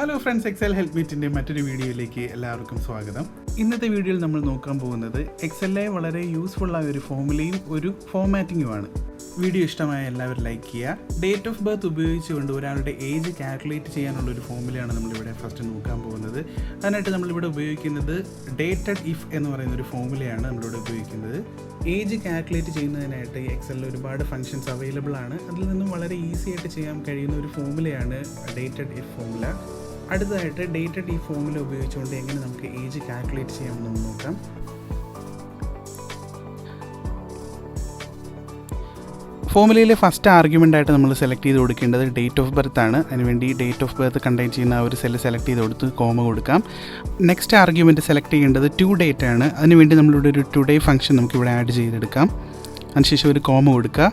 Hello friends, Excel help മീറ്റിൻ്റെ മറ്റൊരു വീഡിയോയിലേക്ക് എല്ലാവർക്കും സ്വാഗതം. ഇന്നത്തെ വീഡിയോയിൽ നമ്മൾ നോക്കാൻ പോകുന്നത് എക്സലിലെ വളരെ യൂസ്ഫുള്ളായ ഒരു ഫോമുലയും ഒരു ഫോമാറ്റിങ്ങുമാണ്. വീഡിയോ ഇഷ്ടമായ എല്ലാവരും ലൈക്ക് ചെയ്യുക. ഡേറ്റ് ഓഫ് ബർത്ത് ഉപയോഗിച്ചുകൊണ്ട് ഒരാളുടെ ഏജ് കാൽക്കുലേറ്റ് ചെയ്യാനുള്ളൊരു ഫോമുലയാണ് നമ്മളിവിടെ ഫസ്റ്റ് നോക്കാൻ പോകുന്നത്. അതിനായിട്ട് നമ്മളിവിടെ ഉപയോഗിക്കുന്നത് ഡേറ്റഡ് ഇഫ് എന്ന് പറയുന്ന ഒരു ഫോമുലയാണ് നമ്മളിവിടെ ഉപയോഗിക്കുന്നത്. ഏജ് കാൽക്കുലേറ്റ് ചെയ്യുന്നതിനായിട്ട് എക്സലിൽ ഒരുപാട് ഫങ്ഷൻസ് അവൈലബിൾ ആണ്. അതിൽ നിന്നും വളരെ ഈസി ആയിട്ട് ചെയ്യാൻ കഴിയുന്ന ഒരു ഫോമുലയാണ് ഡേറ്റഡ് ഇഫ് ഫോമുല. അടുത്തതായിട്ട് ഡേറ്റഡ് ഇഫ് ഫോമുല ഉപയോഗിച്ചുകൊണ്ട് എങ്ങനെ നമുക്ക് ഏജ് കാൽക്കുലേറ്റ് ചെയ്യാമെന്ന് നോക്കാം. ഫോമുലയിലെ ഫസ്റ്റ് ആർഗ്യുമെൻ്റായിട്ട് നമ്മൾ സെലക്ട് ചെയ്ത് കൊടുക്കേണ്ടത് ഡേറ്റ് ഓഫ് ബർത്ത് ആണ്. അതിനുവേണ്ടി ഡേറ്റ് ഓഫ് ബർത്ത് കണ്ടെയ്ൻ ചെയ്യുന്ന ആ ഒരു സെല്ല് സെലക്ട് ചെയ്ത് കൊടുത്ത് കോമ കൊടുക്കാം. നെക്സ്റ്റ് ആർഗ്യുമെൻറ്റ് സെലക്ട് ചെയ്യേണ്ടത് ടു ഡേറ്റ് ആണ്. അതിനുവേണ്ടി നമ്മളിവിടെ ഒരു ടുഡേ ഫംഗ്ഷൻ നമുക്കിവിടെ ആഡ് ചെയ്തെടുക്കാം. അതിനുശേഷം ഒരു കോമ കൊടുക്കുക.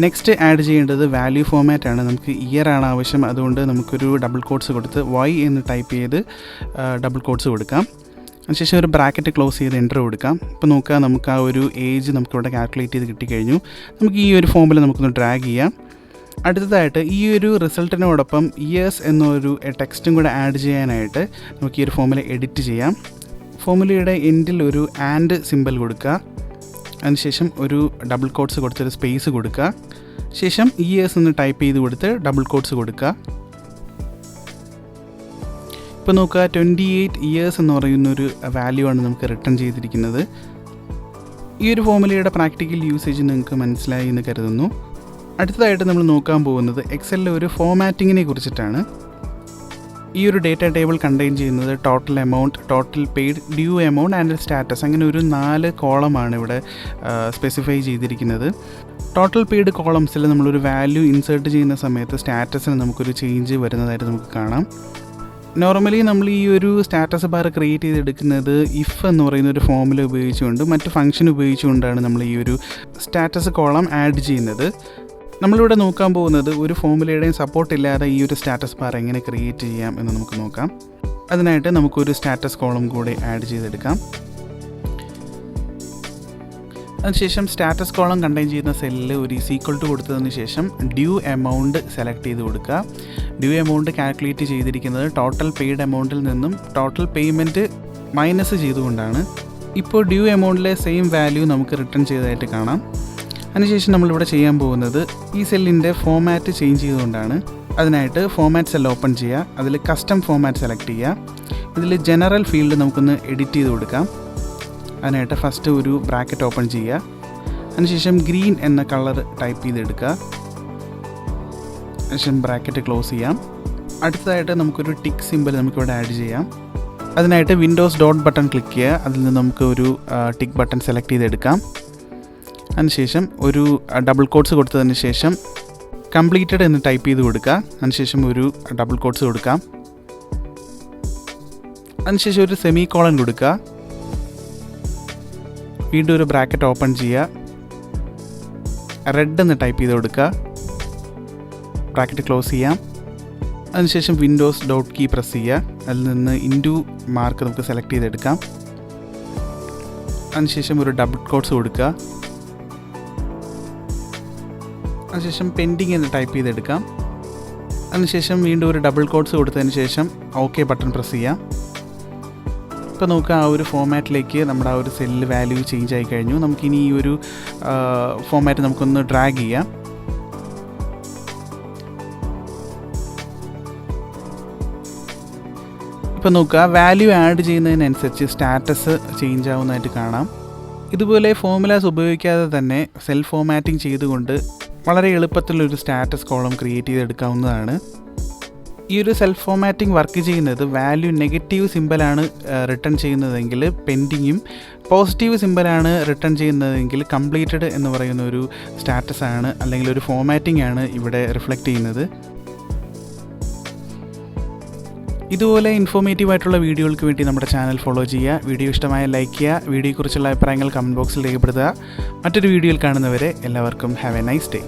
നെക്സ്റ്റ് ആഡ് ചെയ്യേണ്ടത് വാല്യൂ ഫോമാറ്റ് ആണ്. നമുക്ക് ഇയർ ആണ് ആവശ്യം. അതുകൊണ്ട് നമുക്കൊരു ഡബിൾ കോട്ട്സ് കൊടുത്ത് വൈ എന്ന് ടൈപ്പ് ചെയ്ത് ഡബിൾ കോട്ട്സ് കൊടുക്കാം. അതിനുശേഷം ഒരു ബ്രാക്കറ്റ് ക്ലോസ് ചെയ്ത് എൻ്റർ കൊടുക്കാം. ഇപ്പോൾ നോക്കുക, നമുക്ക് ആ ഒരു ഏജ് നമുക്കിവിടെ കാൽക്കുലേറ്റ് ചെയ്ത് കിട്ടിക്കഴിഞ്ഞു. നമുക്ക് ഈ ഒരു ഫോമിൽ നമുക്കൊന്ന് ഡ്രാഗ് ചെയ്യാം. അടുത്തതായിട്ട് ഈ ഒരു റിസൾട്ടിനോടൊപ്പം ഇയേഴ്സ് എന്നൊരു ടെക്സ്റ്റും കൂടെ ആഡ് ചെയ്യാനായിട്ട് നമുക്ക് ഈ ഒരു ഫോമുല എഡിറ്റ് ചെയ്യാം. ഫോമുലയുടെ എൻഡിൽ ഒരു ആൻഡ് സിമ്പൽ കൊടുക്കുക. അതിനുശേഷം ഒരു ഡബിൾ കോട്ട്സ് കൊടുത്തൊരു സ്പേസ് കൊടുക്കുക. ശേഷം ഇയേഴ്സ് എന്ന് ടൈപ്പ് ചെയ്ത് കൊടുത്ത് ഡബിൾ കോട്ട്സ് കൊടുക്കുക. ഇപ്പോൾ നോക്കുക, 28 ഇയേഴ്സ് എന്ന് പറയുന്നൊരു വാല്യൂ ആണ് നമുക്ക് റിട്ടേൺ ചെയ്തിരിക്കുന്നത്. ഈ ഒരു ഫോമുലയുടെ പ്രാക്ടിക്കൽ യൂസേജ് നിങ്ങൾക്ക് മനസ്സിലായി എന്ന് കരുതുന്നു. അടുത്തതായിട്ട് നമ്മൾ നോക്കാൻ പോകുന്നത് എക്സലിലെ ഒരു ഫോമാറ്റിങ്ങിനെ കുറിച്ചിട്ടാണ്. ഈ ഒരു ഡേറ്റ ടേബിൾ കണ്ടെയ്ൻ ചെയ്യുന്നത് total amount, total paid, due amount and status, അങ്ങനെ ഒരു 4 കോളമാണ് ഇവിടെ സ്പെസിഫൈ ചെയ്തിരിക്കുന്നത്. ടോട്ടൽ പെയ്ഡ് കോളംസിൽ നമ്മളൊരു വാല്യൂ ഇൻസേർട്ട് ചെയ്യുന്ന സമയത്ത് സ്റ്റാറ്റസിന് നമുക്കൊരു ചേഞ്ച് വരുന്നതായിട്ട് നമുക്ക് കാണാം. നോർമലി നമ്മൾ ഈ ഒരു സ്റ്റാറ്റസ് ബാർ ക്രിയേറ്റ് ചെയ്തെടുക്കുന്നത് ഇഫ് എന്ന് പറയുന്ന ഒരു ഫോമുല ഉപയോഗിച്ചുകൊണ്ട് മറ്റ് ഫംഗ്ഷൻ ഉപയോഗിച്ചുകൊണ്ടാണ് നമ്മൾ ഈ ഒരു സ്റ്റാറ്റസ് കോളം ആഡ് ചെയ്യുന്നത്. നമ്മളിവിടെ നോക്കാൻ പോകുന്നത് ഒരു ഫോമുലയുടെയും സപ്പോർട്ട് ഇല്ലാതെ ഈ ഒരു സ്റ്റാറ്റസ് ബാർ എങ്ങനെ ക്രിയേറ്റ് ചെയ്യാം എന്ന് നമുക്ക് നോക്കാം. അതിനായിട്ട് നമുക്കൊരു സ്റ്റാറ്റസ് കോളം കൂടി ആഡ് ചെയ്തെടുക്കാം. അതിനുശേഷം സ്റ്റാറ്റസ് കോളം കണ്ടെയ്ൻ ചെയ്യുന്ന സെല്ലിൽ ഒരു ഈക്വൽ ടു കൊടുത്തതിന് ശേഷം ഡ്യൂ എമൗണ്ട് സെലക്ട് ചെയ്ത് കൊടുക്കുക. ഡ്യൂ എമൗണ്ട് കാൽക്കുലേറ്റ് ചെയ്തിരിക്കുന്നത് ടോട്ടൽ പെയ്ഡ് എമൗണ്ടിൽ നിന്നും ടോട്ടൽ പേയ്മെൻറ്റ് മൈനസ് ചെയ്തുകൊണ്ടാണ്. ഇപ്പോൾ ഡ്യൂ എമൗണ്ടിലെ സെയിം വാല്യൂ നമുക്ക് റിട്ടേൺ ചെയ്തതായിട്ട് കാണാം. അതിനുശേഷം നമ്മളിവിടെ ചെയ്യാൻ പോകുന്നത് ഈ സെല്ലിൻ്റെ ഫോമാറ്റ് ചേഞ്ച് ചെയ്തുകൊണ്ടാണ്. അതിനായിട്ട് ഫോമാറ്റ് സെൽ ഓപ്പൺ ചെയ്യുക. അതിൽ കസ്റ്റം ഫോമാറ്റ് സെലക്ട് ചെയ്യുക. ഇതിൽ ജനറൽ ഫീൽഡ് നമുക്കൊന്ന് എഡിറ്റ് ചെയ്ത് കൊടുക്കാം. അതിനായിട്ട് ഫസ്റ്റ് ഒരു ബ്രാക്കറ്റ് ഓപ്പൺ ചെയ്യുക. അതിനുശേഷം ഗ്രീൻ എന്ന കളർ ടൈപ്പ് ചെയ്തെടുക്കുക. അതിനുശേഷം ബ്രാക്കറ്റ് ക്ലോസ് ചെയ്യാം. അടുത്തതായിട്ട് നമുക്കൊരു ടിക്ക് സിമ്പിൾ നമുക്കിവിടെ ആഡ് ചെയ്യാം. അതിനായിട്ട് വിൻഡോസ് ഡോട്ട് ബട്ടൺ ക്ലിക്ക് ചെയ്യുക. അതിൽ നിന്ന് നമുക്ക് ഒരു ടിക്ക് ബട്ടൺ സെലക്ട് ചെയ്തെടുക്കാം. അതിനുശേഷം ഒരു ഡബിൾ കോട്ട്സ് കൊടുത്തതിന് ശേഷം കംപ്ലീറ്റഡ് എന്ന് ടൈപ്പ് ചെയ്ത് കൊടുക്കുക. അതിനുശേഷം ഒരു ഡബിൾ കോട്ട്സ് കൊടുക്കാം. അതിനുശേഷം ഒരു സെമി കോളൻ കൊടുക്കുക. വീണ്ടും ഒരു ബ്രാക്കറ്റ് ഓപ്പൺ ചെയ്യുക. റെഡ് എന്ന് ടൈപ്പ് ചെയ്ത് കൊടുക്കുക. ബ്രാക്കറ്റ് ക്ലോസ് ചെയ്യാം. അതിനുശേഷം വിൻഡോസ് ഡോട്ട് കീ പ്രസ് ചെയ്യുക. അതിൽ നിന്ന് ഇൻറ്റു മാർക്ക് നമുക്ക് സെലക്ട് ചെയ്തെടുക്കാം. അതിനുശേഷം ഒരു ഡബിൾ കോട്ട്സ് കൊടുക്കുക. അതിനുശേഷം പെൻഡിങ് എന്ന് ടൈപ്പ് ചെയ്തെടുക്കാം. അതിനുശേഷം വീണ്ടും ഒരു ഡബിൾ കോട്ട്സ് കൊടുത്തതിന് ശേഷം ഓക്കെ ബട്ടൺ പ്രസ് ചെയ്യാം. ഇപ്പോൾ നോക്കുക, ആ ഒരു ഫോമാറ്റിലേക്ക് നമ്മുടെ ആ ഒരു സെല്ല് വാല്യൂ ചേഞ്ച് ആയി കഴിഞ്ഞു. നമുക്കിനി ഈ ഒരു ഫോമാറ്റ് നമുക്കൊന്ന് ഡ്രാഗ് ചെയ്യാം. ഇപ്പോൾ നോക്കുക, വാല്യൂ ആഡ് ചെയ്യുന്നതിനനുസരിച്ച് സ്റ്റാറ്റസ് ചേഞ്ച് ആവുന്നതായിട്ട് കാണാം. ഇതുപോലെ ഫോമുലാസ് ഉപയോഗിക്കാതെ തന്നെ സെൽഫ് ഫോമാറ്റിംഗ് ചെയ്തുകൊണ്ട് വളരെ എളുപ്പത്തിലൊരു സ്റ്റാറ്റസ് കോളം ക്രിയേറ്റ് ചെയ്തെടുക്കാവുന്നതാണ്. ഈ ഒരു സെൽഫ് ഫോമാറ്റിംഗ് വർക്ക് ചെയ്യുന്നത് വാല്യൂ നെഗറ്റീവ് സിമ്പലാണ് റിട്ടേൺ ചെയ്യുന്നതെങ്കിൽ പെൻഡിങ്ങും, പോസിറ്റീവ് സിമ്പലാണ് റിട്ടേൺ ചെയ്യുന്നതെങ്കിൽ കംപ്ലീറ്റഡ് എന്ന് പറയുന്ന ഒരു സ്റ്റാറ്റസ് ആണ്, അല്ലെങ്കിൽ ഒരു ഫോമാറ്റിംഗ് ആണ് ഇവിടെ റിഫ്ലക്റ്റ് ചെയ്യുന്നത്. ഇതുപോലെ ഇൻഫോർമേറ്റീവ് ആയിട്ടുള്ള വീഡിയോകൾക്ക് വേണ്ടി നമ്മുടെ ചാനൽ ഫോളോ ചെയ്യുക. വീഡിയോ ഇഷ്ടമായ ലൈക്ക് ചെയ്യുക. വീഡിയോയെക്കുറിച്ചുള്ള അഭിപ്രായങ്ങൾ കമൻറ്റ് ബോക്സിൽ രേഖപ്പെടുത്തുക. മറ്റൊരു വീഡിയോയിൽ കാണുന്നവരെ എല്ലാവർക്കും ഹാവ് എ നൈസ് ഡേ.